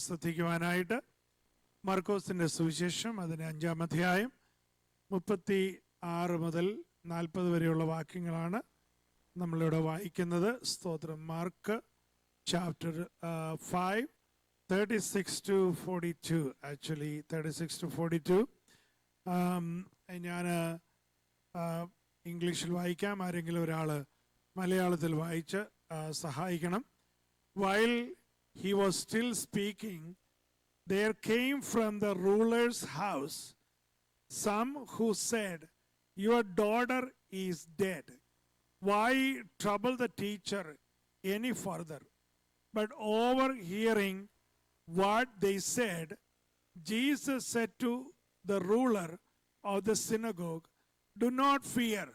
ശ്രദ്ധിക്കുവാനായിട്ട് മർക്കോസിൻ്റെ സുവിശേഷം അതിന് 5-ാം അധ്യായം 36 മുതൽ 40 വരെയുള്ള വാക്യങ്ങളാണ് നമ്മളിവിടെ വായിക്കുന്നത്. സ്തോത്രം. Mark chapter 5 36 to 42, actually 36 to 42. ഞാൻ ഇംഗ്ലീഷിൽ വായിക്കാം, ആരെങ്കിലും ഒരാൾ മലയാളത്തിൽ വായിച്ച് സഹായിക്കണം. While he was still speaking, there came from the ruler's house some who said, "Your daughter is dead. Why trouble the teacher any further?" But overhearing what they said, Jesus said to the ruler of the synagogue, "Do not fear,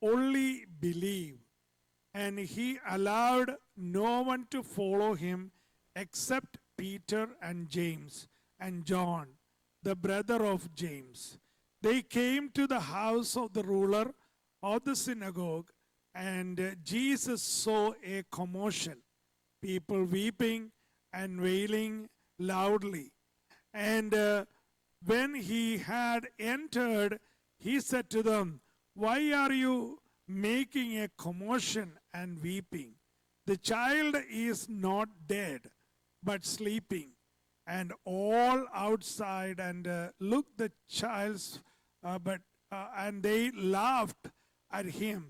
only believe." And he allowed no one to follow him except Peter and James and John, the brother of James. They came to the house of the ruler of the synagogue, and Jesus saw a commotion, people weeping and wailing loudly. And when he had entered, he said to them, "Why are you making a commotion and weeping? The child is not dead, but sleeping." And all outside and looked the child's, and they laughed at him.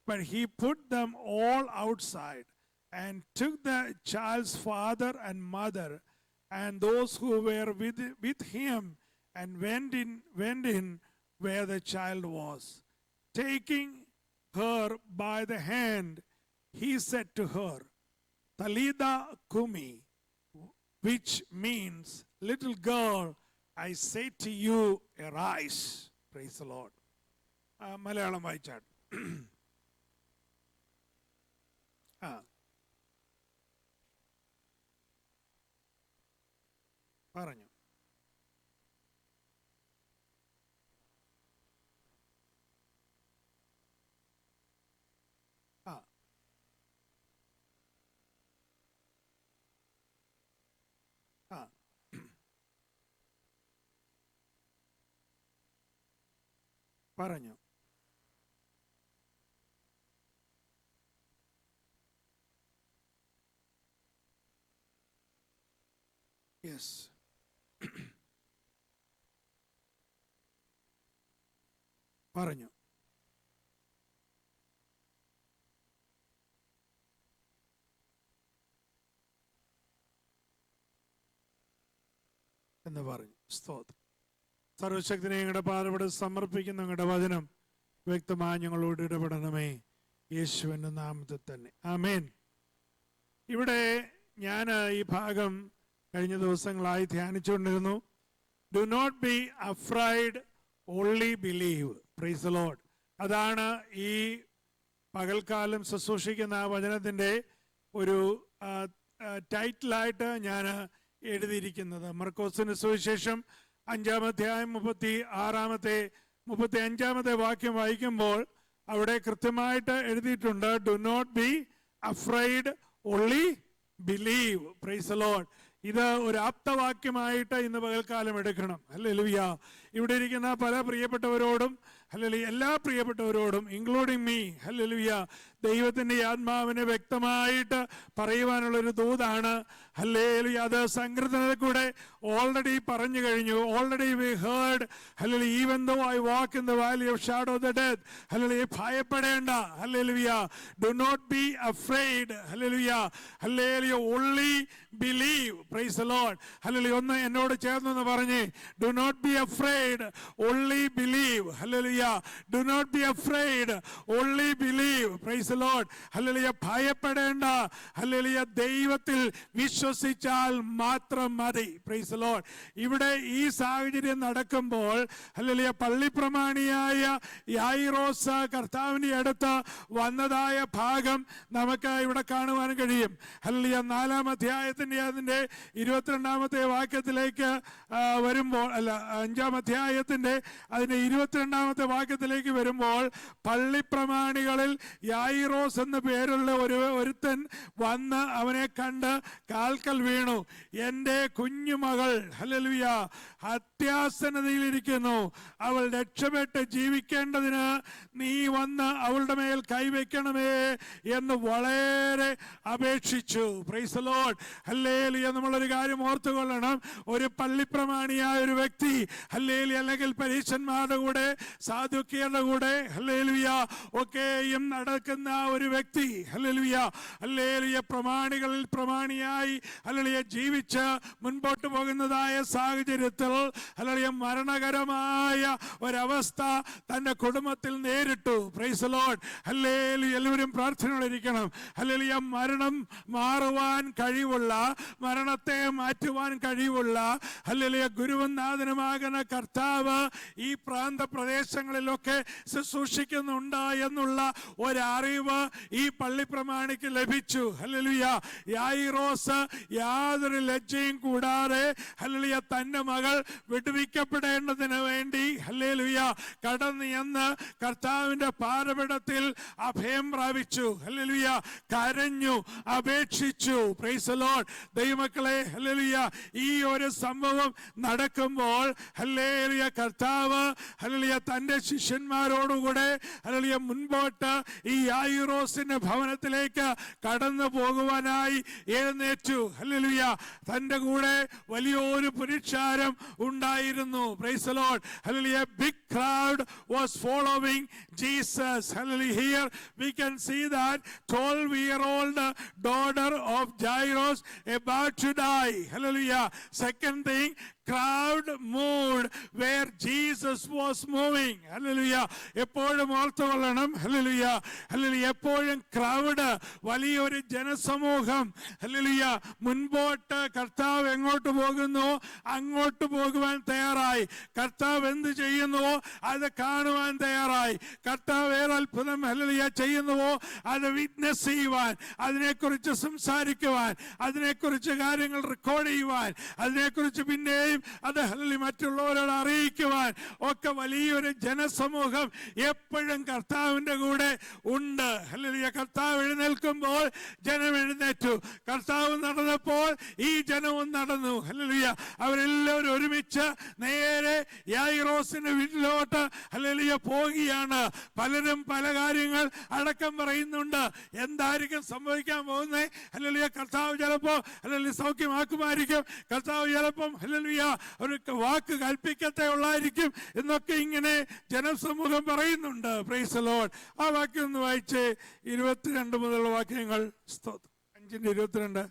But he put them all outside and took the child's father and mother and those who were with him and went in where the child was. Taking her by the hand, he said to her, "Talitha kumi," which means, "Little girl, I say to you, arise." Praise the Lord. Malayalam വായിച്ചാൽ പറഞ്ഞു. പറഞ്ഞു. Yes. പറഞ്ഞു. എന്ന് പറഞ്ഞു. സ്തോത്രം. സർവശക്തനെ ഞങ്ങളുടെ പാതവിടെ സമർപ്പിക്കുന്ന ഞങ്ങളുടെ വചനം വ്യക്തമായി ഞങ്ങളോട് ഇടപെടണമേ, യേശുവിൻ്റെ നാമത്തിൽ തന്നെ. ആമേൻ. ഇവിടെ ഞാൻ ഈ ഭാഗം കഴിഞ്ഞ ദിവസങ്ങളായി ധ്യാനിച്ചുകൊണ്ടിരുന്നു. "Do not be afraid, only believe." Praise the Lord. അതാണ് ഈ പകൽക്കാലം ശുശ്രൂഷിക്കുന്ന ആ വചനത്തിൻ്റെ ഒരു ടൈറ്റിലായിട്ട് ഞാൻ എഴുതിയിരിക്കുന്നത്. മർക്കോസിന് സുവിശേഷം 5-ാം അധ്യായം 35-ാമത്തെ വാക്യം വായിക്കുമ്പോൾ അവിടെ കൃത്യമായിട്ട് എഴുതിയിട്ടുണ്ട്, "do not be afraid, only believe." Praise the lord. ഇത് ഒരു ആപ്തവാക്യമായിട്ട് ഇന്ന് പകൽക്കാലം എടുക്കണം. ഹല്ലേലൂയ. ഇവിടെ ഇരിക്കുന്ന പല പ്രിയപ്പെട്ടവരോടും, ഹല്ലേലൂയ, എല്ലാ പ്രിയപ്പെട്ടവരോടും ഇൻക്ലൂഡിങ് മീ, ഹല്ലേലൂയ, ദൈവത്തിൻ്റെ ആത്മാവിനെ വ്യക്തമായിട്ട് പറയുവാനുള്ളൊരു ദൂതാണ്. ഹല്ലേലൂയ. അത് സങ്കീർത്തനത്തിൽ കൂടെ ഓൾറെഡി പറഞ്ഞു കഴിഞ്ഞു. Already we heard, hallelujah, "even though I walk in the valley of shadow of the death." Hallelujah. ഭയപ്പെടേണ്ട. Hallelujah. "Do not be afraid." Hallelujah. Hallelujah. "Only believe." Praise the Lord. Hallelujah. ഒന്ന് എന്നോട് ചേർന്ന് പറഞ്ഞേ, "do not be afraid, only believe." Hallelujah. "Do not be afraid, only believe." Praise the Lord. Hallelujah. ഭയപ്പെടേണ്ട. Hallelujah. ദൈവത്തിൽ വിശ്വസിച്ചാൽ മാത്രം മതി. Praise the Lord. ഇവിടെ ഈ സാഹചര്യം നടക്കുമ്പോൾ, ഹല്ലേലൂയ, പള്ളിപ്രമാണിയായ യായിറോസ് കർത്താവിൻ്റെ അടുത്ത് വന്നതായ ഭാഗം നമുക്ക് ഇവിടെ കാണുവാൻ കഴിയും. ഹല്ലേലൂയ. 4-ാം അധ്യായത്തിൻ്റെ അതിൻ്റെ 22-ാമത്തെ വാക്യത്തിലേക്ക് വരുമ്പോൾ, അല്ല, 5-ാം അധ്യായത്തിന്റെ അതിന്റെ 22-ാമത്തെ വാക്യത്തിലേക്ക് വരുമ്പോൾ, പള്ളിപ്രമാണികളിൽ യായിറോസ് എന്ന പേരുള്ള ഒരുത്തൻ വന്ന് അവനെ കണ്ട് കാൽക്കൽ വീണു. എൻ്റെ കുഞ്ഞുമകൾ ഹല്ലേലൂയ അത്യാസന്നതയിലിരിക്കുന്നു, അവൾ രക്ഷപ്പെട്ട് ജീവിക്കേണ്ടതിന് നീ വന്ന് അവളുടെ മേൽ കൈവയ്ക്കണമേ എന്ന് വളരെ അപേക്ഷിച്ചു. Price the Lord. ഹല്ലേലൂയ. നമ്മളൊരു കാര്യം ഓർത്തുകൊള്ളണം, ഒരു പള്ളിപ്രമാണിയായ ഒരു വ്യക്തി ഹല്ലേലൂയ അല്ലെങ്കിൽ പരീശന്മാരുടെ കൂടെ സാധുക്യരുടെ കൂടെ ഹല്ലേലൂയ ഒക്കെയും നടക്കുന്ന ഒരു വ്യക്തി ഹല്ലേലൂയ ഹല്ലേലൂയ പ്രമാണികളിൽ പ്രമാണിയായി ഹല്ലേലൂയ ജീവിച്ച് മുൻപോട്ട് പോകുന്നതായ സാഹചര്യത്തിൽ ഹല്ലേലൂയ മരണകരമായ ഒരവസ്ഥ തന്റെ കുടുംബത്തിൽ നേരിട്ടു. Price the Lord. ഹല്ലേലൂയ. എല്ലാവരും പ്രാർത്ഥനയോടിരിക്കണം. ഹല്ലേലൂയ. മരണം മാറുവാൻ കഴിവുള്ള, മരണത്തെ മാറ്റുവാൻ കഴിവുള്ള ഹല്ലേലൂയ ഗുരുവും നാഥനുമാകുന്ന കർത്താവ് ഈ പ്രാന്ത പ്രദേശങ്ങളിലൊക്കെ ശുശ്രൂഷിക്കുന്നുണ്ട് എന്നുള്ള ഒരറിവ് ഈ പള്ളിപ്രമാണിക്ക് ലഭിച്ചു. ഹല്ലേലൂയ. യായിറോസ് യാതൊരു ലജ്ജയും കൂടാതെ ഹല്ലേലൂയ തന്റെ മകൾ വിടുവിക്കപ്പെടേണ്ടതിന് വേണ്ടി ഹല്ലേലൂയ കടന്നു എന്ന് കർത്താവിന്റെ പാദപീഠത്തിൽ അഭയം പ്രാപിച്ചു. ഹല്ലേലൂയ. കരഞ്ഞു, അപേക്ഷിച്ചു. Price the Lord. ദൈവമക്കളെ ഹല്ലേലൂയ ഈ ഒരു സംഭവം നടക്കുമ്പോൾ ഹല്ലേലൂയ കർത്താവ് ഹല്ലേലൂയ തന്റെ ശിഷ്യന്മാരോടുകൂടെ ഹല്ലേലൂയ മുൻപോട്ട് ഈ യായിറോസിന്റെ ഭവനത്തിലേക്ക് കടന്നു പോകുവാനായി എഴുന്നേറ്റു. ഹല്ലേലൂയ. തന്റെ കൂടെ വലിയൊരു പുരുഷാരം ഉണ്ടായിരുന്നു. Price the Lord. Hallelujah. Big crowd was following Jesus. Hallelujah. Here we can see that 12-year-old daughter of Jairus about to die. Hallelujah. Second thing, crowd moved where Jesus was moving. Hallelujah. എപ്പോഴും ഓർത്തുകൊള്ളണം. Hallelujah hallelujah. എപ്പോഴും crowd, വലിയൊരു ജനസമൂഹം hallelujah മുൻപോട്ട് കർത്താവ് എങ്ങോട്ട് പോകുന്നു അങ്ങോട്ട് പോകുവാൻ തയ്യാറായി. കർത്താവ് എന്ത് ചെയ്യുന്നുവോ അത് കാണുവാൻ തയ്യാറായി. കർത്താവ് ഏത് അത്ഭുതം ഹല്ലേലൂയ ചെയ്യുന്നുവോ അത് വിറ്റ്നസ് ചെയ്യുവാൻ, അതിനെക്കുറിച്ച് സംസാരിക്കുവാൻ, അതിനെക്കുറിച്ച് കാര്യങ്ങൾ റെക്കോർഡ് ചെയ്യുവാൻ, അതിനെക്കുറിച്ച് പിന്നെയും അത് ഹല്ലേലൂയ മറ്റുള്ളവരോട് അറിയിക്കുവാൻ ഒക്കെ വലിയൊരു ജനസമൂഹം എപ്പോഴും കർത്താവിന്റെ കൂടെ ഉണ്ട്. ഹല്ലേലൂയ. കർത്താവ് എഴുന്നേൽക്കുമ്പോൾ ജനം എഴുന്നേറ്റു. കർത്താവ് നടന്നപ്പോൾ ഈ ജനവും നടന്നു. ഹല്ലേലൂയ. അവരെല്ലാവരും ഒരുമിച്ച് നേരെ യായിറോസിന്റെ വീട്ടിലോട്ട് ഹല്ലേലൂയ പോകുകയാണ്. പലരും പല കാര്യങ്ങൾ അടക്കം പറയുന്നുണ്ട്. എന്തായിരിക്കും സംഭവിക്കാൻ പോകുന്നത്? ഹല്ലേലൂയ. കർത്താവ് ചിലപ്പോൾ ഹല്ലേലൂയ സൗഖ്യമാക്കുമായിരിക്കും. കർത്താവ് ചിലപ്പം ഹല്ലേലൂയ ഒരു വാക്ക് കൽപ്പിക്കത്തെ ഉള്ളായിരിക്കും എന്നൊക്കെ ഇങ്ങനെ ജനസമൂഹം പറയുന്നുണ്ട്. Price the Lord. ആ വാക്യം ഒന്ന് വായിച്ച് 22 മുതലുള്ള വാക്യങ്ങൾ. 5:22.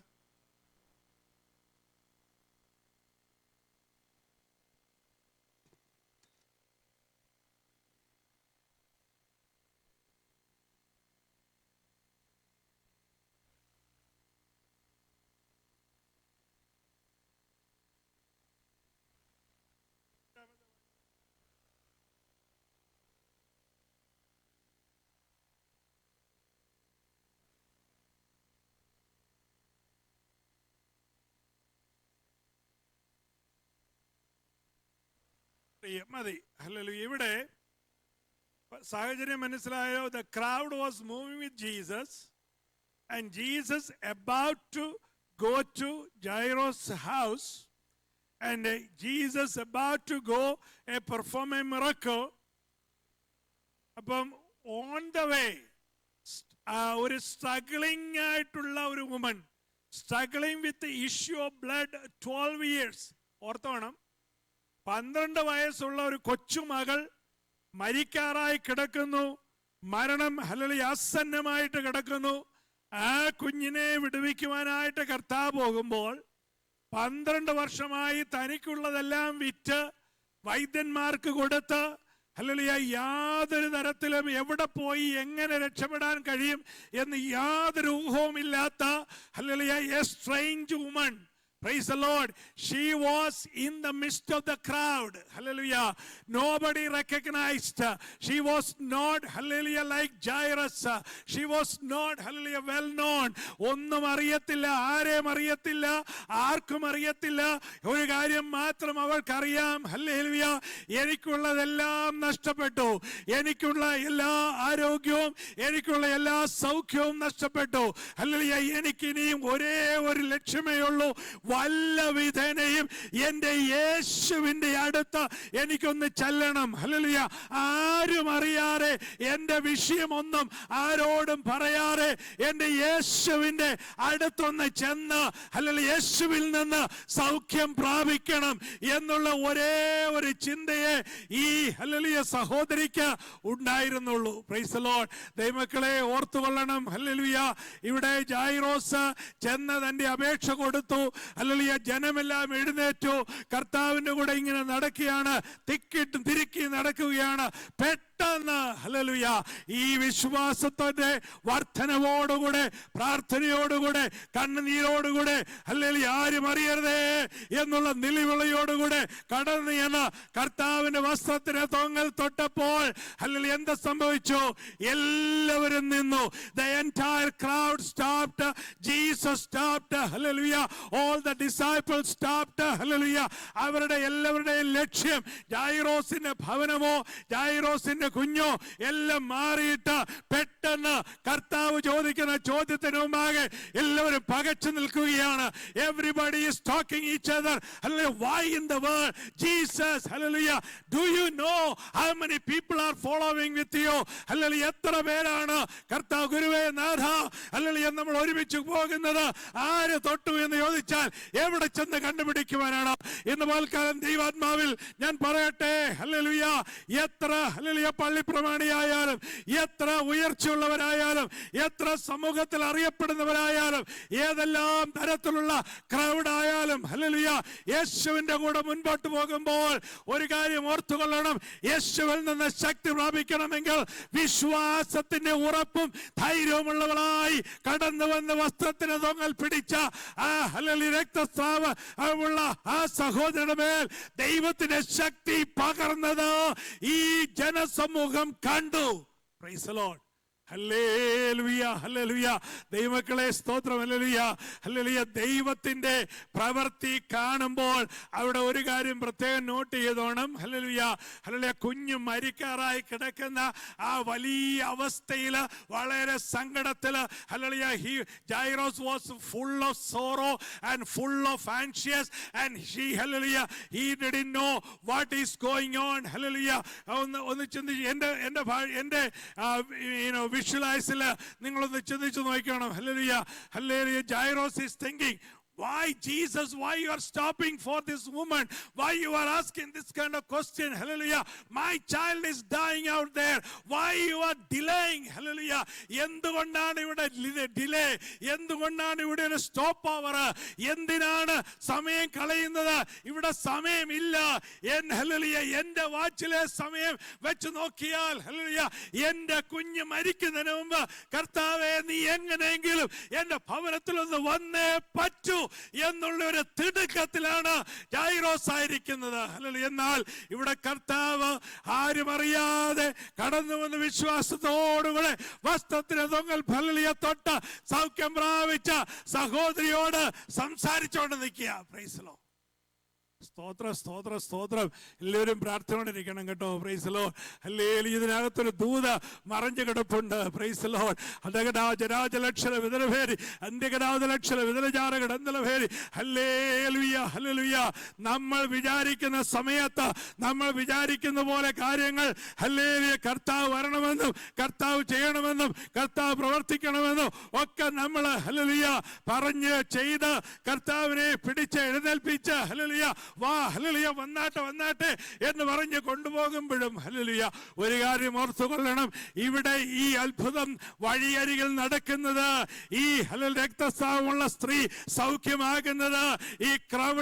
മതി. ഹല്ലേലൂയ. ഇവിടെ സാഹചര്യം മനസ്സിലായോ? The crowd was moving with Jesus and Jesus about to go to Jairus' house and Jesus about to go and perform a miracle. അപ്പം on the way ഒരു സ്ട്രഗ്ലിംഗ് ആയിട്ടുള്ള ഒരു woman, struggling with issue of blood 12 years. ഓർത്തോണം, 12 വയസ്സുള്ള ഒരു കൊച്ചുമകൾ മരിക്കാറായി കിടക്കുന്നു. മരണം hallelujah ആസന്നമായിട്ട് കിടക്കുന്നു. ആ കുഞ്ഞിനെ വിടുവിക്കുവാനായിട്ട് കർത്താവ് പോകുമ്പോൾ 12 വർഷമായി തനിക്കുള്ളതെല്ലാം വിറ്റ് വൈദ്യന്മാർക്ക് കൊടുത്ത് ഹല്ലേലൂയ യാതൊരു തരത്തിലും എവിടെ പോയി എങ്ങനെ രക്ഷപ്പെടാൻ കഴിയും എന്ന് യാതൊരു ഊഹവുമില്ലാത്ത hallelujah a strange woman Praise the Lord. She was in the midst of the crowd. Hallelujah. Nobody recognized her. She was not, hallelujah, like Jairus. She was not, hallelujah, well known. ഒന്നും അറിയത്തില്ല, ആരെയും അറിയത്തില്ല, ആർക്കും അറിയത്തില്ല. ഒരു കാര്യം മാത്രം അവൾക്കറിയാം, hallelujah, എനിക്കുള്ളതെല്ലാം നഷ്ടപ്പെട്ടു, എനിക്കുള്ള എല്ലാ ആരോഗ്യവും എനിക്കുള്ള എല്ലാ സൗഖ്യവും നഷ്ടപ്പെട്ടു. ഹല്ലേലൂയ, എനിക്കിനിയും ഒരേ ഒരു ലക്ഷ്യമേ ഉള്ളൂ, വല്ല വിധേനയും എൻ്റെ യേശുവിൻ്റെ അടുത്ത് എനിക്കൊന്ന് ചെല്ലണം. ഹല്ലേലൂയ, ആരും അറിയാതെ, എൻ്റെ വിഷയമൊന്നും ആരോടും പറയാതെ എൻ്റെ യേശുവിൻ്റെ അടുത്തൊന്ന് ചെന്ന്, ഹല്ലേലൂയ, യേശുവിൽ നിന്ന് സൗഖ്യം പ്രാപിക്കണം എന്നുള്ള ഒരേ ഒരു ചിന്തയെ ഈ, ഹല്ലേലൂയ, സഹോദരിക്ക് ഉണ്ടായിരുന്നുള്ളൂ. Price the Lord. ദൈവമക്കളെ ഓർത്തുകൊള്ളണം. ഹല്ലേലൂയ, ഇവിടെ ജായിറോസ് ചെന്ന് തന്റെ അപേക്ഷ കൊടുത്തു. ഹല്ലേലൂയ, ജനമെല്ലാം എഴുന്നേറ്റു, കർത്താവിന്റെ കൂടെ ഇങ്ങനെ നടക്കുകയാണ്, തിക്കിട്ടും തിരുക്കി നടക്കുകയാണ്. പെട്ടെന്ന്, ഹല്ലേലൂയ, ഈ വിശ്വാസത്തിന്റെ വർധനവോടുകൂടെ, പ്രാർത്ഥനയോടുകൂടെ, കണ്ണുനീരോടുകൂടെ, ഹല്ലേലൂയ, ആരും അറിയരുതേ എന്നുള്ള നിലവിളിയോടുകൂടെ കടന്നു എന്ന് കർത്താവിന്റെ വസ്ത്രത്തിന് തൊങ്ങൽ തൊട്ടപ്പോൾ, ഹല്ലേലൂയ, എന്ത് സംഭവിച്ചു? എല്ലാവരും നിന്നു. The entire crowd stopped. Jesus stopped. Hallelujah. All the disciples stopped. Hallelujah. അവരുടെ എല്ലാവരുടെയും ലക്ഷ്യം ജായിറോസിന്റെ ഭവനമോ ജായിറോസിന്റെ കുഞ്ഞോ എല്ലാം മാറിയിട്ട് പെട്ടെന്ന് കർത്താവ് ചോദിക്കുന്ന ചോദ്യത്തിന് മുമ്പാകെ എല്ലാവരും പകച്ചു നിൽക്കുകയാണ്. Everybody is talking each other. Hallelujah. Why in the world Jesus? Hallelujah. Do you know how many people are following with you? Hallelujah. എത്ര പേരാണ് കർത്താവ് ഗുരുവേ നാഥ, ഹല്ലേലൂയ, നമ്മൾ ഒരുമിച്ച് പോകുന്നത്? ആര് തൊട്ടു എന്ന് ചോദിച്ചാൽ എവിടെ ചെന്ന് കണ്ടുപിടിക്കുവാനാണ്? ഇന്ന് പൽക്കാലം ദൈവാത്മാവിൽ ഞാൻ പറയട്ടെ, ഹല്ലേലൂയ, എത്ര, ഹല്ലേലൂയ, പള്ളിപ്രമാണിയായാലും, എത്ര ഉയർച്ചയുള്ളവരായാലും, എത്ര സമൂഹത്തിൽ അറിയപ്പെടുന്നവരായാലും, ഏതെല്ലാം തരത്തിലുള്ള ക്രൗഡായാലും, ഹല്ലേലൂയ, യേശുവിന്റെ കൂടെ മുൻപോട്ട് പോകുമ്പോൾ ഒരു കാര്യം ഓർത്തുകൊള്ളണം. യേശുവിൽ നിന്ന് ശക്തി പ്രാപിക്കണമെങ്കിൽ വിശ്വാസത്തിന്റെ ഉറപ്പും ധൈര്യവുമുള്ളവളായി കടന്നു വന്ന് വസ്ത്രത്തിന് തൊങ്ങൽ പിടിച്ച ആ, ഹല്ലേലൂയ, രക്തസ്രാവ ഉള്ള ആ സഹോദരന്റെ മേൽ ദൈവത്തിന്റെ ശക്തി പകർന്നത് ഈ ജനസമൂഹം കണ്ടു. Price the Lord. Hallelujah, hallelujah. ദൈവമക്കളെ സ്തോത്രം. Hallelujah, hallelujah. ദൈവത്തിന്റെ പ്രവൃത്തി കാണുമ്പോൾ അവിടെ ഒരു കാര്യം പ്രത്യേകം നോട്ട് ചെയ്തോണം. Hallelujah, hallelujah. കുഞ്ഞു മരിക്കാറായി കിടക്കുന്ന ആ വലിയ അവസ്ഥയിൽ, വളരെ സങ്കടത്തിൽ, hallelujah, Jairus was full of sorrow and full of anxious and she, hallelujah, he didn't know what is going on. Hallelujah. ഒന്ന് ചിന്തിച്ച് എൻ്റെ വിഷ്വലൈസിൽ നിങ്ങളൊന്ന് ചിന്തിച്ചു നോക്കണം. Hallelujah, hallelujah. Jairus is thinking, why Jesus, why you are stopping for this woman, why you are asking this kind of question? Hallelujah. My child is dying out there, why you are delaying? Hallelujah. എന്തുകൊണ്ടാണ് ഇവിടെ delay? എന്തുകൊണ്ടാണ് ഇവിടെ ഒരു stop over? എന്തിനാണ് സമയം കളയുന്നത്? ഇവിടെ സമയമില്ല. ഹല്ലേലൂയ, എൻ്റെ വാച്ചിലെ സമയം വെച്ച് നോക്കിയാൽ, ഹല്ലേലൂയ, എൻ്റെ കുഞ്ഞ് മരിക്കുന്നതിന് മുമ്പ് കർത്താവേ, നീ എങ്ങനെയെങ്കിലും എൻ്റെ ഭവനത്തിലൊന്ന് വന്നേ പറ്റൂ എന്നുള്ള ഒരു തിടുക്കത്തിലാണ് ജൈറോസ് ആയിരിക്കുന്നത്. എന്നാൽ ഇവിടെ കർത്താവ് ആരും അറിയാതെ കടന്നു വന്ന് വിശ്വാസത്തോടുകൂടെ വസ്ത്രത്തിന് തൊങ്ങൽ ഫല്ലിയ തൊട്ട് സൗഖ്യം പ്രാപിച്ച സഹോദരിയോട് സംസാരിച്ചുകൊണ്ട് നിൽക്കുക. Praise the Lord. സ്തോത്രം, സ്തോത്രം, സ്തോത്രം. എല്ലാവരും പ്രാർത്ഥനയോടിരിക്കണം കേട്ടോ. Praise the Lord. ഹല്ലേലൂയ. ഇതിനകത്തൊരു ദൂത മറഞ്ഞു കിടപ്പുണ്ട്. Praise the Lord. അധകടാജരാജലക്ഷര വിതരഭേരി അന്ത്യകടാജലക്ഷര വിതരജാരകടന്തലഭേരി. Hallelujah, hallelujah. നമ്മൾ വിചാരിക്കുന്ന സമയത്ത്, നമ്മൾ വിചാരിക്കുന്ന പോലെ കാര്യങ്ങൾ, ഹല്ലേലൂയ, കർത്താവ് വരണമെന്നും കർത്താവ് ചെയ്യണമെന്നും കർത്താവ് പ്രവർത്തിക്കണമെന്നും ഒക്കെ നമ്മൾ, ഹല്ലേലൂയ, പറഞ്ഞ് ചെയ്ത് കർത്താവിനെ പിടിച്ച് എഴുന്നേൽപ്പിച്ച്, ഹല്ലേലൂയ, വാ ഹല്ലേലൂയ വന്നാട്ടെ എന്ന് പറഞ്ഞ് കൊണ്ടുപോകുമ്പോഴും ഹല്ലേലൂയ ഒരു കാര്യം ഓർത്തുകൊള്ളണം, ഇവിടെ ഈ അത്ഭുതം വഴിയരികിൽ നടക്കുന്നത്, ഈ രക്തസ്രാവമുള്ള സ്ത്രീ സൗഖ്യമാകുന്നത്, ഈ crowd,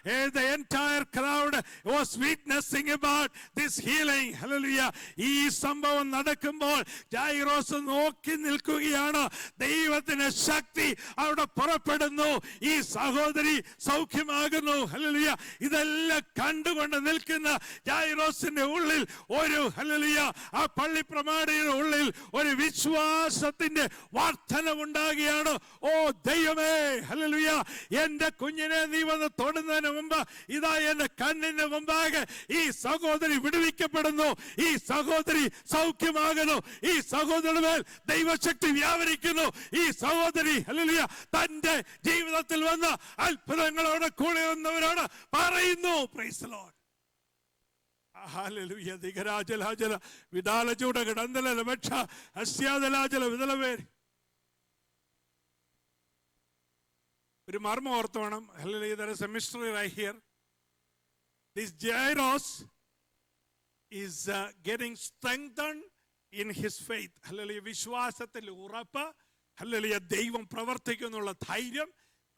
the entire crowd was witnessing about this healing. Hallelujah. ഈ സംഭവം നടക്കുമ്പോൾ ജൈറോസ് നോക്കി നിൽക്കുകയാണ്. ദൈവത്തിന്റെ ശക്തി അവിടെ പുറപ്പെടുന്നു, ഈ സഹോദരി സൗഖ്യമാകുന്നു. ഹല്ലേലൂയ. ഇതെല്ലാം കണ്ടുകൊണ്ട് നിൽക്കുന്ന ജൈറോസിന്റെ ഉള്ളിൽ ഒരു ഹല്ലേലൂയ, ആ പള്ളി പ്രമാണിയുടെ ഉള്ളിൽ ഒരു വിശ്വാസത്തിന്റെ വർധനവുണ്ടാകുകയാണ്. ഓ ദൈവമേ, ഹല്ലേലൂയ, എന്റെ കുഞ്ഞിനെ നീ വന്ന് തൊടുന്നതിന് മുമ്പ് ഇതാ എന്റെ കണ്ണിന് മുമ്പാകെ ഈ സഹോദരി വിടുവിക്കപ്പെടുന്നു, ഈ സഹോദരി സൗഖ്യമാകുന്നു, ഈ സഹോദരിയുടെ മേൽ ദൈവശക്തി വ്യാപരിക്കുന്നു. ഈ സഹോദരി ഹല്ലേലൂയ തന്റെ ജീവിതത്തിൽ വന്ന അത്ഭുതങ്ങളോട് കൂടെ വന്നവരോട് പറയുന്നു. Price the Lord. ഹല്ലേലൂയ. ദിഗരാജലാജല വിദാലചൂട ഗടന്തല ലമക്ഷ ഹസ്യാദലാജല വിദലവേരി. ഒരു മർമ്മം ഓർത്ത് വേണം. Hallelujah. there is a mystery right here. This Jairus is getting strengthened in his faith. Hallelujah. വിശ്വാസത്തിൽ ഉറപ്പ്. ഹല്ലേലൂയ. ദൈവം പ്രവർത്തിക്കുന്നുള്ള ധൈര്യം,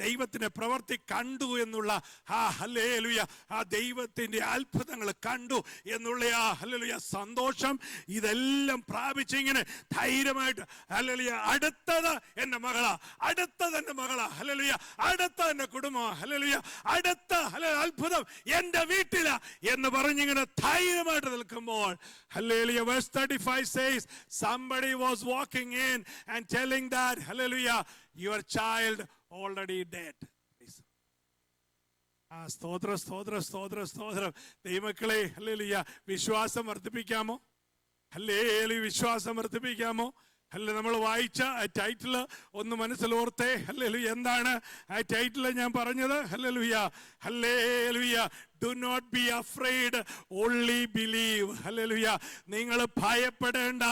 ദൈവത്തിന്റെ പ്രവർത്തി കണ്ടു എന്നുള്ള ആ ഹല്ലേലൂയ, ആ ദൈവത്തിന്റെ അത്ഭുതങ്ങൾ കണ്ടു എന്നുള്ള ആ ഹല്ലേലൂയ സന്തോഷം, ഇതെല്ലാം പ്രാപിച്ച് ഇങ്ങനെ ധൈര്യമായിട്ട് ഹല്ലേലൂയ, അടുത്തത് എന്റെ മകളാ, അടുത്തത് എന്റെ മകളാ, ഹല്ലേലൂയ, അടുത്ത എന്റെ കുടുംബം, ഹല്ലേലൂയ, അടുത്ത അത്ഭുതം എന്റെ വീട്ടിലാ എന്ന് പറഞ്ഞിങ്ങനെ ധൈര്യമായിട്ട് നിൽക്കുമ്പോൾ hallelujah, verse 35 says somebody was walking in and telling that hallelujah, your child already dead. സ്തോത്രം സ്തോത്രം സ്തോത്രം സ്തോത്രം. ദൈവമക്കളെ, ഹല്ലേലൂയ, വിശ്വാസം വർദ്ധിപ്പിക്കാമോ? ഹല്ലേലൂയ, വിശ്വാസം വർദ്ധിപ്പിക്കാമോ? ഹല്ലേലൂയ. നമ്മൾ വായിച്ച ആ ടൈറ്റില് ഒന്ന് മനസ്സിലോർത്തേ. ഹല്ലേലൂയ. എന്താണ് ആ ടൈറ്റില് ഞാൻ പറഞ്ഞത്? Hallelujah, hallelujah, do not be afraid, only believe. Hallelujah. നിങ്ങൾ ഭയപ്പെടേണ്ട,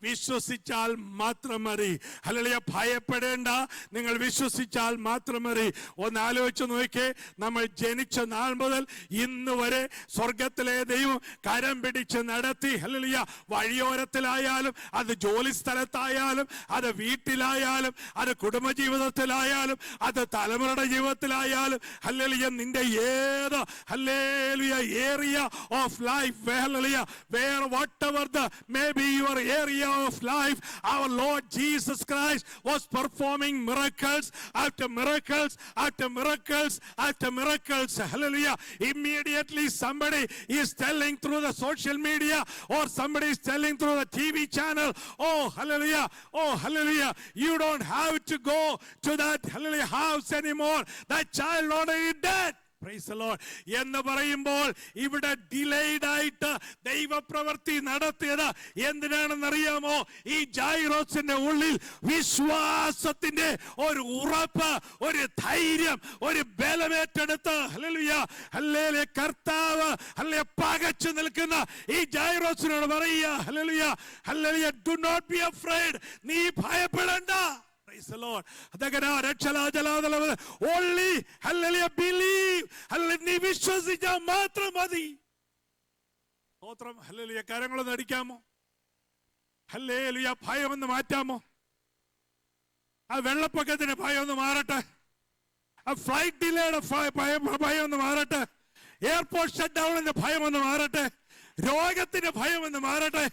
വിശ്വസിച്ചാൽ മാത്രം മതി. ഹല്ലേലൂയ. ഭയപ്പെടേണ്ട, നിങ്ങൾ വിശ്വസിച്ചാൽ മാത്രം മതി. ഒന്ന് ആലോചിച്ച് നോക്കിയേ, നമ്മൾ ജനിച്ച നാൾ മുതൽ ഇന്ന് വരെ സ്വർഗത്തിലെ ദൈവം കരം പിടിച്ച് നടത്തി. ഹല്ലേലൂയ. വഴിയോരത്തിലായാലും, അത് ജോലി സ്ഥലത്തായാലും, അത് വീട്ടിലായാലും, അത് കുടുംബജീവിതത്തിലായാലും, അത് തലമുറയുടെ ജീവിതത്തിലായാലും, ഹല്ലേലൂയ, നിന്റെ ഏത് hallelujah area of life, hallelujah, where whatever the maybe your area of life, our Lord Jesus Christ was performing miracles after miracles after miracles after miracles. Hallelujah. Immediately somebody is telling through the social media, or somebody is telling through the TV channel, oh hallelujah, oh hallelujah, you don't have to go to that hallelujah house anymore, that child already dead. Praise the Lord. എന്ന് പറയുമ്പോൾ ഇവിടെ delayed ആയിട്ട് ദൈവപ്രവൃത്തി നടത്തിയത് എന്തിനാണെന്നറിയാമോ? ഈ ജൈറോസിന്റെ ഉള്ളിൽ വിശ്വാസത്തിന്റെ ഒരു ഉറപ്പ്, ഒരു ധൈര്യം, ഒരു ബലമേറ്റെടുത്ത് ഹല്ലേലൂയ, ഹല്ലേലൂയ, കർത്താവ് ഹല്ലേലൂയ പകച്ചു നിൽക്കുന്ന ഈ ജൈറോസിനോട് പറയുക, hallelujah, hallelujah, do not be afraid, നീ ഭയപ്പെടേണ്ട. Praise the Lord. Only hallelujah believe. Hallelujah, നീ വിശ്വസിച്ചാൽ മാത്രം മതി. സ്തോത്രം. ഹല്ലേലൂയ. കരങ്ങളൊന്ന് അടിക്കാമോ? ഹല്ലേലൂയ. ഭയം ഒന്ന് മാറ്റാമോ? ആ വെള്ളപ്പൊക്കത്തിന്റെ ഭയം ഒന്ന് മാറട്ടെ. ആ ഫ്ലൈറ്റ് ഡിലേയുടെ ഭയം ഒന്ന് മാറട്ടെ. എയർപോർട്ട് ഷട്ട് ഡൗണിന്റെ ഭയം ഒന്ന് മാറട്ടെ. രോഗത്തിന്റെ ഭയം ഒന്ന് മാറട്ടെ.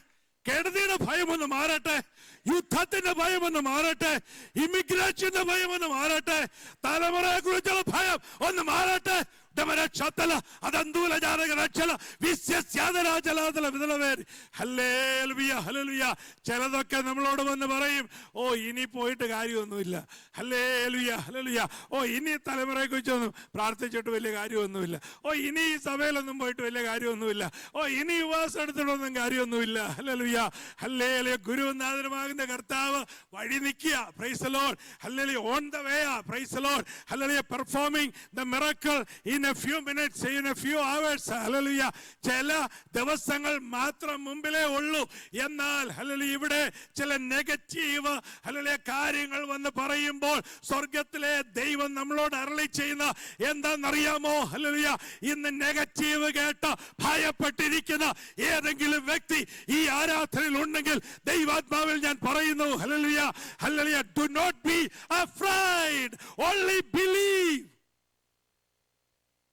കെടുതിയുടെ ഭയം ഒന്ന് മാറട്ടെ. യുദ്ധത്തിന്റെ ഭയം ഒന്ന് മാറട്ടെ. ഇമിഗ്രേഷന്റെ ഭയം ഒന്ന് മാറട്ടെ. തലമുറയെ കുറിച്ചുള്ള ഭയം ഒന്ന് മാറട്ടെ. ചിലതൊക്കെ നമ്മളോട് വന്ന് പറയും, ഓ ഇനി പോയിട്ട് കാര്യമൊന്നുമില്ല. Hallelujah, hallelujah. ഓ ഇനി തലമുറയെ കുറിച്ചൊന്നും പ്രാർത്ഥിച്ചിട്ട് വലിയ കാര്യമൊന്നുമില്ല. ഓ ഇനി ഈ സഭയിലൊന്നും പോയിട്ട് വലിയ കാര്യമൊന്നുമില്ല. ഓ ഇനി ഉപവാസം എടുത്തിട്ടൊന്നും കാര്യമൊന്നുമില്ല. Hallelujah, hallelujah. ഗുരുനാഥനുമാകുന്ന കർത്താവ് വഴി നിൽക്കുക. Praise the Lord. Hallelujah. On the way. Price the Lord. Hallelujah. Performing the miracle in a few few minutes, in a few hours, hallelujah, ചില ദിവസങ്ങൾ മാത്രം മുമ്പിലേ ഉള്ളൂ. എന്നാൽ ഹല്ലേലൂയ ഇവിടെ ചില നെഗറ്റീവ് ഹല്ലേലൂയ കാര്യങ്ങൾ വന്ന് പറയുമ്പോൾ സ്വർഗത്തിലെ ദൈവം നമ്മളോട് അരുളി ചെയ്യുന്ന എന്താണെന്നറിയാമോ? ഹല്ലേലൂയ, ഇന്ന് നെഗറ്റീവ് കേട്ട് ഭയപ്പെട്ടിരിക്കുന്ന ഏതെങ്കിലും വ്യക്തി ഈ ആരാധനയിൽ ഉണ്ടെങ്കിൽ ദൈവാത്മാവിൽ ഞാൻ പറയുന്നു, hallelujah, hallelujah, do not be afraid, only believe.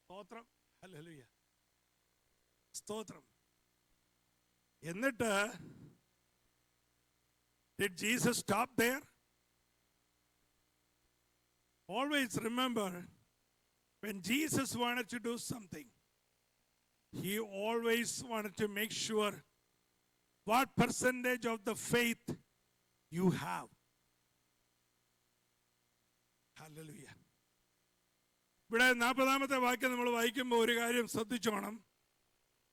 സ്തോത്രം, ഹല്ലേലൂയ, സ്തോത്രം. എന്നിട്ട് did Jesus stop there? Always remember, when Jesus wanted to do something, he always wanted to make sure what percentage of the faith you have. Hallelujah. ഇവിടെ 40-ാമത്തെ വാക്യം നമ്മൾ വായിക്കുമ്പോൾ ഒരു കാര്യം ശ്രദ്ധിച്ചോണം.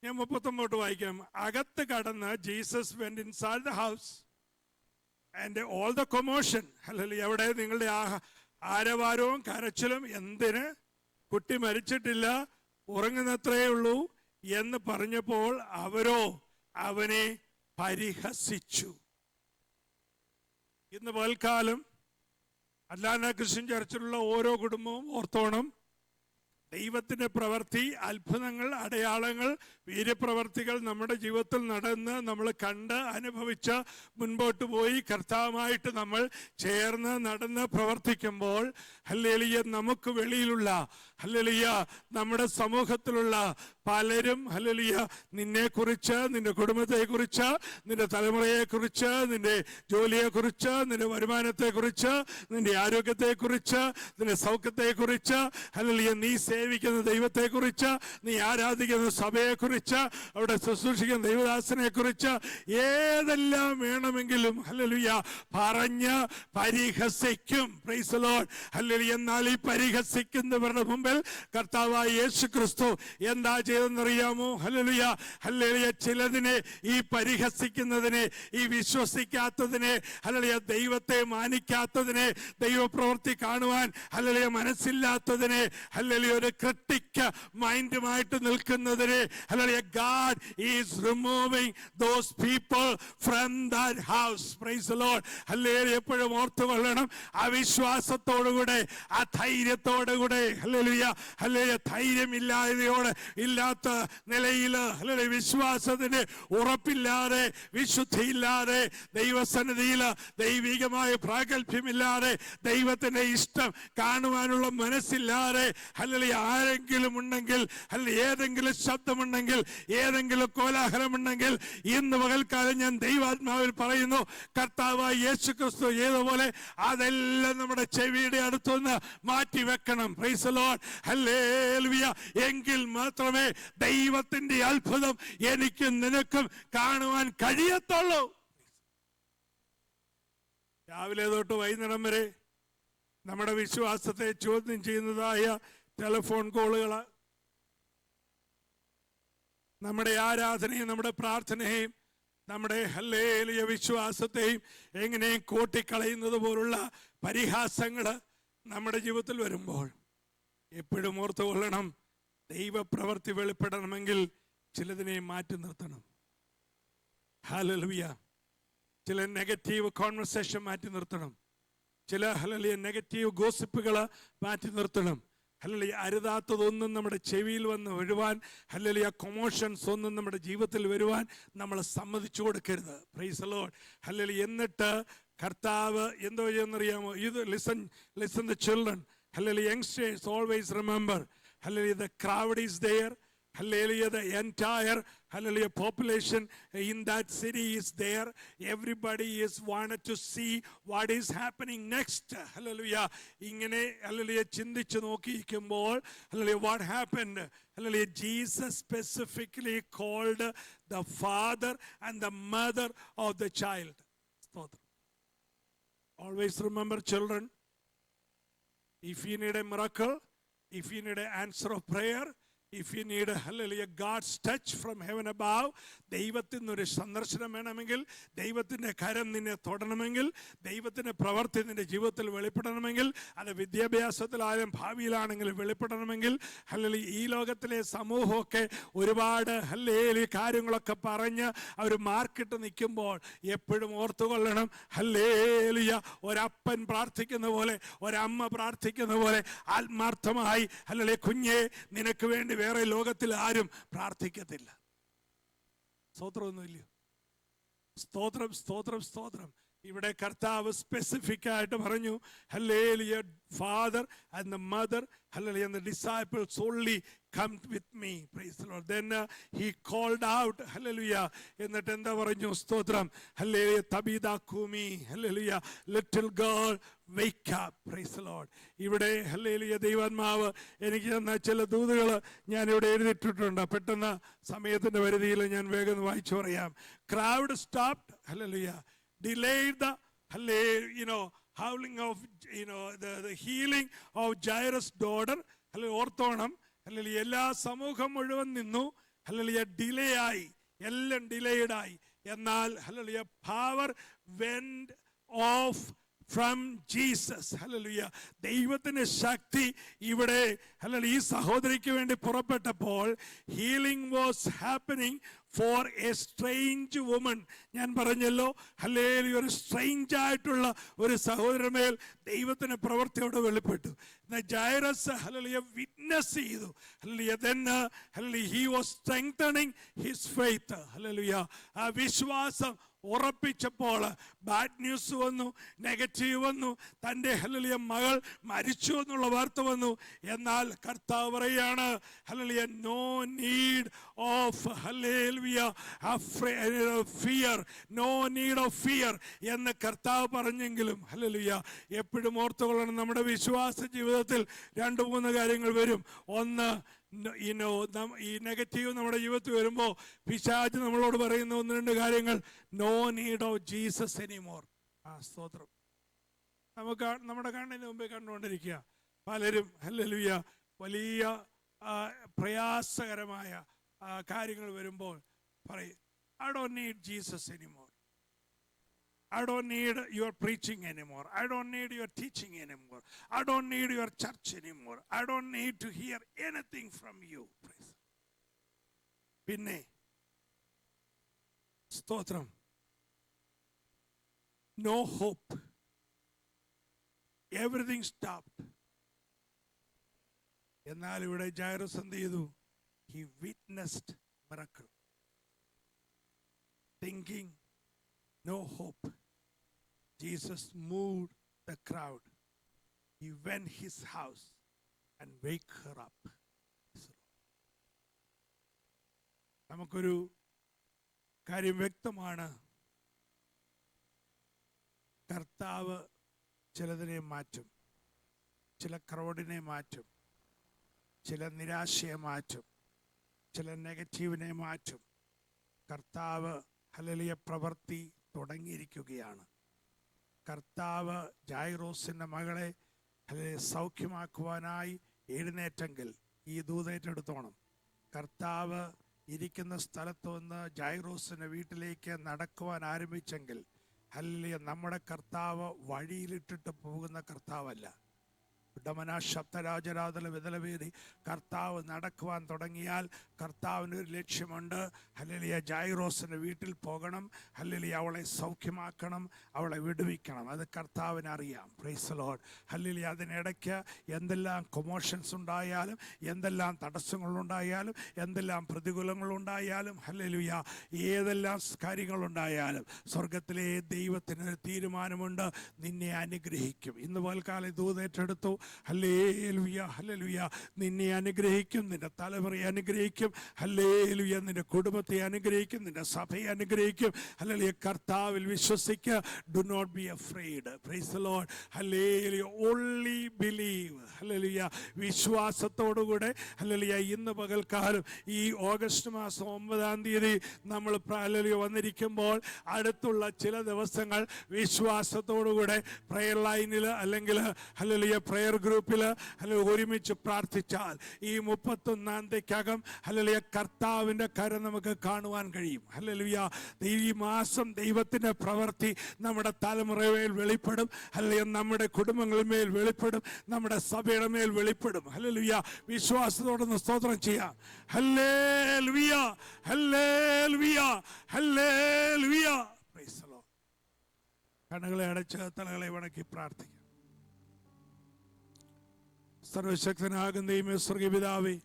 ഞാൻ 39 വായിക്കാം. അകത്ത് കടന്ന് Jesus went inside the house and all the commotion. Hallelujah. അവിടെ നിങ്ങളുടെ ആരവാരവും കരച്ചിലും എന്തിന്? കുട്ടി മരിച്ചിട്ടില്ല, ഉറങ്ങുന്നത്രേ ഉള്ളൂ എന്ന് പറഞ്ഞപ്പോൾ അവരോ അവനെ പരിഹസിച്ചു. ഇന്ന് പകൽക്കാലം അറ്റ്ലാന്റ ക്രിസ്ത്യൻ ചർച്ചിലുള്ള ഓരോ കുടുംബവും ഓർത്തോണം, ദൈവത്തിന്റെ പ്രവൃത്തി, അത്ഭുതങ്ങൾ, അടയാളങ്ങൾ, വീര്യപ്രവർത്തികൾ നമ്മുടെ ജീവിതത്തിൽ നടന്ന് നമ്മൾ കണ്ട് അനുഭവിച്ച് മുൻപോട്ട് പോയി കർത്താവുമായിട്ട് നമ്മൾ ചേർന്ന് നടന്ന് പ്രവർത്തിക്കുമ്പോൾ ഹല്ലേലൂയ നമുക്ക് വെളിയിലുള്ള ഹല്ലേലൂയ നമ്മുടെ സമൂഹത്തിലുള്ള പലരും ഹല്ലേലൂയ നിന്നെക്കുറിച്ച്, നിന്റെ കുടുംബത്തെക്കുറിച്ച്, നിന്റെ തലമുറയെക്കുറിച്ച്, നിന്റെ ജോലിയെക്കുറിച്ച്, നിന്റെ വരുമാനത്തെക്കുറിച്ച്, നിന്റെ ആരോഗ്യത്തെക്കുറിച്ച്, നിന്റെ സൗഖ്യത്തെക്കുറിച്ച്, ഹല്ലേലൂയ നീ സേവിക്കുന്ന ദൈവത്തെക്കുറിച്ച്, നീ ആരാധിക്കുന്ന സഭയെക്കുറിച്ച്, അവിടെ ശുശ്രൂഷിക്കുന്ന ദൈവദാസനെ കുറിച്ച് ഏതെല്ലാം വേണമെങ്കിലും ഹല്ലേലൂയ പറഞ്ഞ് പരിഹസിക്കും. Praise the Lord. ഹല്ലേലൂയ. എന്നാൽ ഈ പരിഹസിക്കുന്നവരുടെ മുമ്പിൽ കർത്താവായ യേശു ക്രിസ്തു എന്താ ചെയ്തെന്നറിയാമോ? Hallelujah, hallelujah. ചിലതിനെ, ഈ പരിഹസിക്കുന്നതിനെ, ഈ വിശ്വസിക്കാത്തതിനെ, ഹല്ലേലൂയ ദൈവത്തെ മാനിക്കാത്തതിനെ, ദൈവപ്രവൃത്തി കാണുവാൻ ഹല്ലേലൂയ മനസ്സില്ലാത്തതിനെ, ഹല്ലേലൂയ ഒരു ക്രിട്ടിക് മൈൻഡുമായിട്ട് നിൽക്കുന്നതിനെ, hallelujah God is removing those people from that house. Praise the Lord. Hallelujah. എപ്പോഴും ഓർത്തു കൊള്ളണം, അവിശ്വാസത്തോടുകൂടെ, അധൈര്യത്തോടുകൂടെ, ഹല്ലേലൂയ, ഹല്ലേലൂയ ധൈര്യമില്ലാതെയോടെ ഇല്ലാത്ത നിലയിൽ, ഹല്ലേലൂയ വിശ്വാസത്തിന് ഉറപ്പില്ലാതെ, വിശുദ്ധിയില്ലാതെ, ദൈവസന്നിധിയിൽ ദൈവികമായ പ്രാഗൽഭ്യമില്ലാതെ, ദൈവത്തിന്റെ ഇഷ്ടം കാണുവാനുള്ള മനസ്സില്ലാതെ, ഹല്ലേലൂയ ആരെങ്കിലും ഉണ്ടെങ്കിൽ, ഹല്ലേലൂയ ഏതെങ്കിലും ശബ്ദമുണ്ടെങ്കിൽ, ഏതെങ്കിലും കോലാഹലമുണ്ടെങ്കിൽ, ഇന്ന് പകൽക്കാലം ഞാൻ ദൈവാത്മാവിൽ പറയുന്നു, കർത്താവായ യേശു ക്രിസ്തു ചെയ്തപോലെ അതെല്ലാം നമ്മുടെ ചെവിയുടെ അടുത്തുനിന്ന് മാറ്റി വെക്കണം. Price the Lord. ഹല്ലേലൂയ. എങ്കിൽ മാത്രമേ ദൈവത്തിന്റെ അത്ഭുതം എനിക്കും നിനക്കും കാണുവാൻ കഴിയത്തുള്ളൂ. രാവിലെ തൊട്ട് വൈകുന്നേരം വരെ നമ്മുടെ വിശ്വാസത്തെ ചോദ്യം ചെയ്യുന്നതായ ടെലിഫോൺ കോളുകൾ, നമ്മുടെ ആരാധനയും നമ്മുടെ പ്രാർത്ഥനയും നമ്മുടെ ഹല്ലേലൂയ വിശ്വാസത്തെയും എങ്ങനെയും കൂട്ടിക്കളയുന്നത് പോലുള്ള പരിഹാസങ്ങൾ നമ്മുടെ ജീവിതത്തിൽ വരുമ്പോൾ എപ്പോഴും ഓർത്തു കൊള്ളണം, ദൈവപ്രവൃത്തി വെളിപ്പെടണമെങ്കിൽ ചിലതിനെ മാറ്റി നിർത്തണം. ഹല്ലേലൂയ. ചില നെഗറ്റീവ് കോൺവെർസേഷൻ മാറ്റി നിർത്തണം. ചില ഹല്ലേലൂയ നെഗറ്റീവ് ഗോസിപ്പുകൾ മാറ്റി നിർത്തണം. ഹല്ലേലൂയ അരുതാത്തതൊന്നും നമ്മുടെ ചെവിയിൽ വന്ന് വരുവാൻ, ഹല്ലേലൂയ കൊമോഷൻസ് ഒന്നും നമ്മുടെ ജീവിതത്തിൽ വരുവാൻ നമ്മൾ സമ്മതിച്ചു കൊടുക്കരുത്. Price the Lord. ഹല്ലേലൂയ. എന്നിട്ട് കർത്താവ് എന്തോ ചെയ്യുന്നറിയാമോ? ഇത് listen the children. Hallelujah. Youngsters, always remember, hallelujah, the crowd is there. Hallelujah, the entire hallelujah population in that city is there. Everybody is wanted to see what is happening next. Hallelujah. Ingane hallelujah chindichu nokkiyikkumbol, hallelujah, what happened? Hallelujah. Jesus specifically called the father and the mother of the child. Always remember, children, if you need a miracle, if you need an answer of prayer, If you need a hallelujah God's touch from heaven above, ദൈവത്തിൽ നിന്നൊരു സന്ദർശനം വേണമെങ്കിൽ, ദൈവത്തിൻ്റെ കരം നിന്നെ തൊടണമെങ്കിൽ, ദൈവത്തിൻ്റെ പ്രവൃത്തി നിന്റെ ജീവിതത്തിൽ വെളിപ്പെടണമെങ്കിൽ, അത് വിദ്യാഭ്യാസത്തിലായാലും ഭാവിയിലാണെങ്കിലും വെളിപ്പെടണമെങ്കിൽ, ഹല്ലേലൂയ ഈ ലോകത്തിലെ സമൂഹമൊക്കെ ഒരുപാട് ഹല്ലേലൂയ കാര്യങ്ങളൊക്കെ പറഞ്ഞ് അവർ മാർക്കിട്ട് നിൽക്കുമ്പോൾ എപ്പോഴും ഓർത്തുകൊള്ളണം, ഹല്ലേലൂയ ഒരപ്പൻ പ്രാർത്ഥിക്കുന്ന പോലെ, ഒരമ്മ പ്രാർത്ഥിക്കുന്ന പോലെ ആത്മാർത്ഥമായി ഹല്ലേലൂയ കുഞ്ഞേ നിനക്ക് വേണ്ടി വേറെ ലോകത്തിൽ ആരും പ്രാർത്ഥിക്കത്തില്ല. സ്തോത്രമൊന്നുമില്ലയോ? സ്തോത്രം സ്തോത്രം സ്തോത്രം. ഇവിടെ കർത്താവ് സ്പെസിഫിക് ആയിട്ട് പറഞ്ഞു, hallelujah father and the mother, hallelujah, and the disciples only come with me. Praise the Lord. Then he called out, hallelujah, എന്നിട്ട് എന്താ പറഞ്ഞു? സ്തോത്രം, hallelujah, Tabitha Kumi, hallelujah, little girl wake up. Praise the Lord. ഇവിടെ hallelujah ദൈവാത്മാവ് എനിക്ക് തന്ന ചില ദൂതുകൾ ഞാൻ ഇവിടെ എഴുതിയിട്ടുണ്ട്. പെട്ടെന്ന് സമയത്തിന്റെ പരിധിയിൽ ഞാൻ വേഗം വായിച്ചു പറയാം. Crowd stopped, hallelujah, delayed the hallelujah, howling of the healing of Jairus' daughter. Hallelujah ഓർത്തോണം, ഹല്ലേലൂയ എല്ലാ സമൂഹം മുഴുവൻ നിന്നു, ഹല്ലേലൂയ ഡിലേ ആയി, എല്ലാം ഡിലേഡ് ആയി. എന്നാൽ hallelujah power went off from Jesus. Hallelujah ദൈവത്തിന്റെ ശക്തി ഇവിടെ ഹല്ലേലൂയ ഈ സഹോദരിക്ക് വേണ്ടി പുറപ്പെട്ടപ്പോൾ healing was happening for a strange woman. ഞാൻ പറഞ്ഞല്ലോ, ഹല്ലേലൂയ ഒരു സ്ട്രേഞ്ച് ആയിട്ടുള്ള ഒരു സഹോദരമേൽ ദൈവത്തിന്റെ പ്രവൃത്തിയോടെ വെളിപ്പെട്ടു. ജൈറസ് ഹല്ലേലൂയ വിറ്റ്നസ് ചെയ്തു. Hallelujah then hallelujah he was strengthening his faith. Hallelujah ആ വിശ്വാസം ഉറപ്പിച്ചപ്പോൾ ബാഡ് ന്യൂസ് വന്നു, നെഗറ്റീവ് വന്നു, തൻ്റെ ഹല്ലേലൂയ മകൾ മരിച്ചു എന്നുള്ള വാർത്ത വന്നു. എന്നാൽ കർത്താവ് പറയാണ്, hallelujah no need of hallelujah fear, no need of fear എന്ന് കർത്താവ് പറഞ്ഞെങ്കിലും ഹല്ലേലൂയ എപ്പോഴും ഓർത്തുകൊള്ളണം, നമ്മുടെ വിശ്വാസ ജീവിതത്തിൽ 2-3 കാര്യങ്ങൾ വരും. ഒന്ന്, ഈ നെഗറ്റീവ് നമ്മുടെ ജീവിതത്തിൽ വരുമ്പോൾ പിശാച് നമ്മളോട് പറയുന്ന 1-2 കാര്യങ്ങൾ. No need of Jesus anymore. സ്തോത്രം. നമ്മുടെ കണ്ണിന് മുമ്പേ കണ്ടുകൊണ്ടിരിക്കുക പലരും ഹല്ലേലൂയ വലിയ പ്രയാസകരമായ കാര്യങ്ങൾ വരുമ്പോൾ പറയും, I don't need Jesus anymore, I don't need your preaching anymore. I don't need your teaching anymore. I don't need your church anymore. I don't need to hear anything from you. Praise. പിന്നെ സ്തോത്രം, no hope. Everything stopped. എന്നാൽ ഇവിടെ Jairus എന്ത് ചെയ്തു? He witnessed miracle. Thinking no hope, Jesus moved the crowd. He went his house and wake her up. നമുക്കൊരു കാര്യം വ്യക്തമാണ്, കർത്താവ് ചിലതിനെ മാറ്റും, ചില ക്രൗഡിനെ മാറ്റും, ചില നിരാശയെ മാറ്റും, ചില നെഗറ്റീവിനെ മാറ്റും. കർത്താവ് ഹല്ലേലൂയ പ്രവൃത്തി തുടങ്ങിയിരിക്കുകയാണ്. കർത്താവ് ജൈറോസിൻ്റെ മകളെ സൗഖ്യമാക്കുവാനായി എഴുന്നേറ്റെങ്കിൽ ഈ ദൂതേറ്റെടുത്തോണം. കർത്താവ് ഇരിക്കുന്ന സ്ഥലത്ത് നിന്ന് ജൈറോസിൻ്റെ വീട്ടിലേക്ക് നടക്കുവാൻ ആരംഭിച്ചെങ്കിൽ ഹല്ലേലൂയ നമ്മുടെ കർത്താവ് വഴിയിലിട്ടിട്ട് പോകുന്ന കർത്താവല്ല. ശബ്ദരാജരാതല വിതലവേദി കർത്താവ് നടക്കുവാൻ തുടങ്ങിയാൽ കർത്താവിന് ഒരു ലക്ഷ്യമുണ്ട്. ഹല്ലേലൂയ ജൈറോസിൻ്റെ വീട്ടിൽ പോകണം, ഹല്ലേലൂയ അവളെ സൗഖ്യമാക്കണം, അവളെ വിടുവിക്കണം. അത് കർത്താവിന് അറിയാം. Price the Lord. ഹല്ലേലൂയ അതിനിടയ്ക്ക് എന്തെല്ലാം കൊമോഷൻസ് ഉണ്ടായാലും, എന്തെല്ലാം തടസ്സങ്ങളുണ്ടായാലും, എന്തെല്ലാം പ്രതികൂലങ്ങളുണ്ടായാലും, ഹല്ലേലൂയ ഏതെല്ലാം കാര്യങ്ങളുണ്ടായാലും സ്വർഗത്തിലെ ദൈവത്തിന് തീരുമാനമുണ്ട്, നിന്നെ അനുഗ്രഹിക്കും. ഇന്ന് പൽക്കാലം ദൂതേറ്റെടുത്തു. ഹല്ലേലൂയ ഹല്ലേലൂയ നിന്നെ അനുഗ്രഹിക്കും, നിന്റെ തലമുറയെ അനുഗ്രഹിക്കും, ഹല്ലേലൂയ നിന്റെ കുടുംബത്തെ അനുഗ്രഹിക്കും, നിന്റെ സഭയെ അനുഗ്രഹിക്കും. ഹല്ലേലൂയ കർത്താവിൽ വിശ്വസിക്കുക. Do not be afraid. Praise the Lord. Hallelujah only believe. Hallelujah വിശ്വാസത്തോടുകൂടെ ഹല്ലേലൂയ ഇന്ന് പകൽക്കാലം ഈ ഓഗസ്റ്റ് മാസം 9-ാം തീയതി നമ്മൾ ഹല്ലേലൂയ വന്നിരിക്കുമ്പോൾ അടുത്തുള്ള ചില ദിവസങ്ങൾ വിശ്വാസത്തോടുകൂടെ പ്രെയർ ലൈനിൽ അല്ലെങ്കിൽ ഹല്ലേലൂയ പ്രെയർ ഗ്രൂപ്പിൽ ഒരുമിച്ച് പ്രാർത്ഥിച്ചാൽ ഈ 31-ാം തീയതിക്കകം കർത്താവിൻ്റെ കരം നമുക്ക് കാണുവാൻ കഴിയും. ഹല്ലേലൂയ. ഈ മാസം ദൈവത്തിൻ്റെ പ്രവൃത്തി നമ്മുടെ തലമുറയിൽ വെളിപ്പെടും. നമ്മുടെ കുടുംബങ്ങളിൽ മേൽ വെളിപ്പെടും. നമ്മുടെ സഭയുടെ മേൽ വെളിപ്പെടും. ഹല്ലേലൂയ. വിശ്വാസത്തോടൊന്ന് സ്തോത്രം ചെയ്യാം. Hallelujah, hallelujah, hallelujah. Price the Lord. കണ്ണുകളെ അടച്ച് തലകളെ വണക്കി പ്രാർത്ഥിക്കാം. സർവശക്തനാകുന്ന ദൈവമേ, സ്വർഗ്ഗീയ പിതാവേ,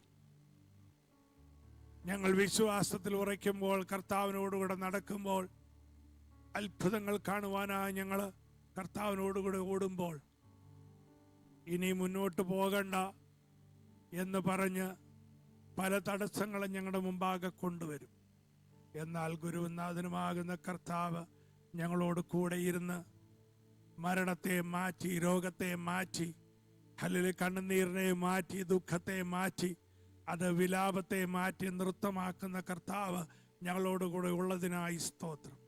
ഞങ്ങൾ വിശ്വാസത്തിൽ ഉറയ്ക്കുമ്പോൾ, കർത്താവിനോടുകൂടെ നടക്കുമ്പോൾ, അത്ഭുതങ്ങൾ കാണുവാനായി ഞങ്ങൾ കർത്താവിനോടുകൂടെ ഓടുമ്പോൾ, ഇനി മുന്നോട്ട് പോകണ്ട എന്ന് പറഞ്ഞ് പല തടസ്സങ്ങളും ഞങ്ങളുടെ മുമ്പാകെ കൊണ്ടുവരും. എന്നാൽ ഗുരുനാഥനുമാകുന്ന കർത്താവ് ഞങ്ങളോട് കൂടെ ഇരുന്ന് മരണത്തെ മാറ്റി, രോഗത്തെ മാറ്റി, കണ്ണുനീരിനെ മാറ്റി, ദുഃഖത്തെ മാറ്റി, അത് വിലാപത്തെ മാറ്റി നൃത്തമാക്കുന്ന കർത്താവ് ഞങ്ങളോടുകൂടെ ഉള്ളതിനായി സ്തോത്രം.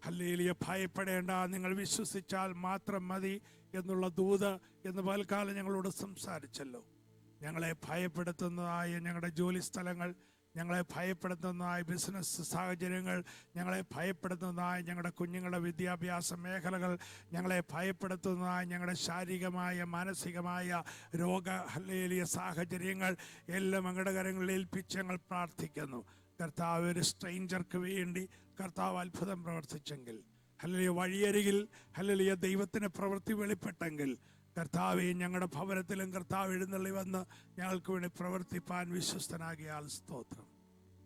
ഹല്ലേലൂയ. ഭയപ്പെടേണ്ട, നിങ്ങൾ വിശ്വസിച്ചാൽ മാത്രം മതി എന്നുള്ള ദൂത് എന്ന് പൽക്കാലം ഞങ്ങളോട് സംസാരിച്ചല്ലോ. ഞങ്ങളെ ഭയപ്പെടുത്തുന്നതായ ഞങ്ങളുടെ ജോലി സ്ഥലങ്ങൾ, ഞങ്ങളെ ഭയപ്പെടുത്തുന്നതായ ബിസിനസ് സാഹചര്യങ്ങൾ, ഞങ്ങളെ ഭയപ്പെടുത്തുന്നതായ ഞങ്ങളുടെ കുഞ്ഞുങ്ങളുടെ വിദ്യാഭ്യാസ മേഖലകൾ, ഞങ്ങളെ ഭയപ്പെടുത്തുന്നതായ ഞങ്ങളുടെ ശാരീരികമായ മാനസികമായ രോഗ ഹല്ലേലൂയ സാഹചര്യങ്ങൾ എല്ലാം അങ്ങയുടെ കരങ്ങളിൽ ഏൽപ്പിച്ച് ഞങ്ങൾ പ്രാർത്ഥിക്കുന്നു. കർത്താവ്, ഒരു സ്ട്രേഞ്ചർക്ക് വേണ്ടി കർത്താവ് അത്ഭുതം പ്രവർത്തിച്ചെങ്കിൽ, ഹല്ലേലൂയ, വഴിയരികിൽ ഹല്ലേലൂയ ദൈവത്തിന് പ്രവൃത്തി വെളിപ്പെട്ടെങ്കിൽ, കർത്താവെ, ഞങ്ങളുടെ ഭവനത്തിലും കർത്താവ് എഴുന്നള്ളി വന്ന് ഞങ്ങൾക്ക് വേണ്ടി പ്രവർത്തിപ്പാൻ വിശ്വസ്തനാകിയാൽ സ്തോത്രം.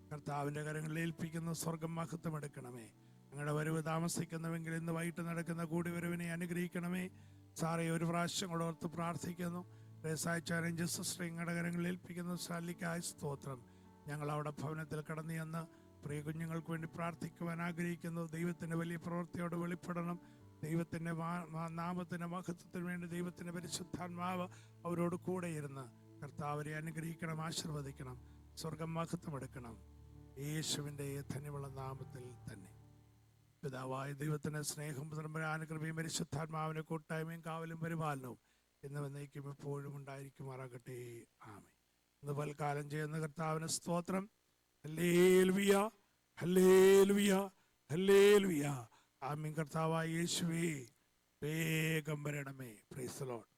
കർത്താവിൻ്റെ കരങ്ങളിൽ ഏൽപ്പിക്കുന്ന സ്വർഗം മഹത്വം എടുക്കണമേ. ഞങ്ങളുടെ വരവ് താമസിക്കുന്നുവെങ്കിൽ ഇന്ന് വൈകിട്ട് നടക്കുന്ന കൂടിവരവിനെ അനുഗ്രഹിക്കണമേ. സാറേ, ഒരു പ്രാവശ്യം കൂടെ ഓർത്ത് പ്രാർത്ഥിക്കുന്നു. റേസായ്ച്ചാരഞ്ച് സിസ്റ്റർ ഞങ്ങളുടെ കരങ്ങളിൽ ഏൽപ്പിക്കുന്ന ശാലിക്കായ സ്തോത്രം. ഞങ്ങൾ അവിടെ ഭവനത്തിൽ കടന്നു ചെന്ന് പ്രിയ കുഞ്ഞുങ്ങൾക്ക് വേണ്ടി പ്രാർത്ഥിക്കുവാൻ ആഗ്രഹിക്കുന്നു. ദൈവത്തിൻ്റെ വലിയ പ്രവൃത്തിയോട് വെളിപ്പെടണം. ദൈവത്തിൻ്റെ നാമത്തിൻ്റെ മഹത്വത്തിന് വേണ്ടി ദൈവത്തിൻ്റെ പരിശുദ്ധാത്മാവ് അവരോട് കൂടെ ഇരുന്ന് കർത്താവരെ അനുഗ്രഹിക്കണം, ആശീർവദിക്കണം, സ്വർഗം മഹത്വം എടുക്കണം. യേശുവിൻ്റെ ധന്യമുള്ള നാമത്തിൽ തന്നെ. പിതാവായ ദൈവത്തിൻ്റെ സ്നേഹം, അനുഗ്രഹയും പരിശുദ്ധാത്മാവിൻ്റെ കൂട്ടായ്മയും കാവലും പരിപാലനവും എന്ന് വന്നേക്കും എപ്പോഴും ഉണ്ടായിരിക്കുമാറാകട്ടെ. ആമേൻ. ഇന്ന് പൽക്കാലം ചെയ്യുന്ന കർത്താവിന് സ്തോത്രം. Hallelujah, hallelujah, hallelujah. ആമേൻ. കർത്താവായ യേശുവേ, വേഗം വരണമേ. Praise the Lord.